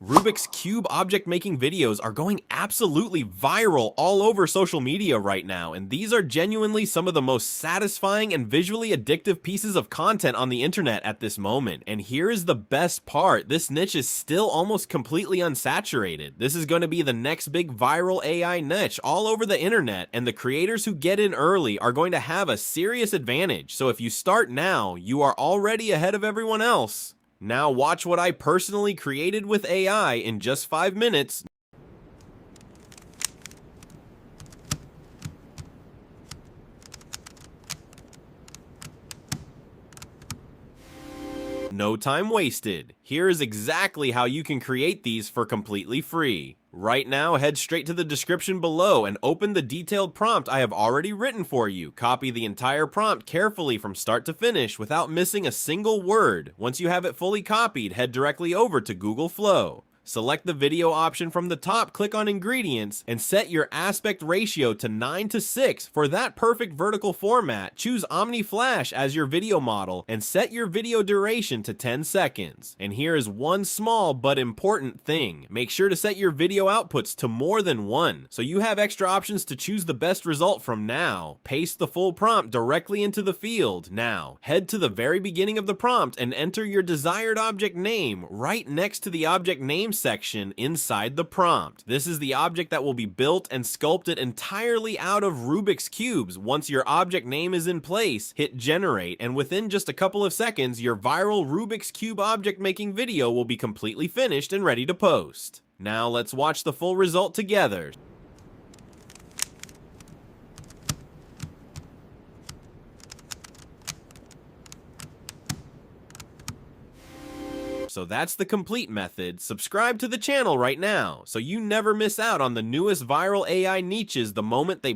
Rubik's Cube object making videos are going absolutely viral all over social media right now, and these are genuinely some of the most satisfying and visually addictive pieces of content on the internet at this moment. And here is the best part, this niche is still almost completely unsaturated. This is going to be the next big viral AI niche all over the internet, and the creators who get in early are going to have a serious advantage. So if you start now, you are already ahead of everyone else. Now watch what I personally created with AI in just 5 minutes. No time wasted. Here is exactly how you can create these for completely free. Right now, head straight to the description below and open the detailed prompt I have already written for you. Copy the entire prompt carefully from start to finish without missing a single word. Once you have it fully copied, head directly over to Google Flow. Select the video option from the top, click on ingredients, and set your aspect ratio to 9:6. For that perfect vertical format, choose Omni Flash as your video model and set your video duration to 10 seconds. And here is one small but important thing. Make sure to set your video outputs to more than one, so you have extra options to choose the best result from now. Paste the full prompt directly into the field. Now, head to the very beginning of the prompt and enter your desired object name right next to the object name section inside the prompt. This is the object that will be built and sculpted entirely out of Rubik's cubes. Once your object name is in place, hit generate, and within just a couple of seconds, your viral Rubik's Cube object making video will be completely finished and ready to post. Now let's watch the full result together. So that's the complete method. Subscribe to the channel right now so you never miss out on the newest viral AI niches the moment they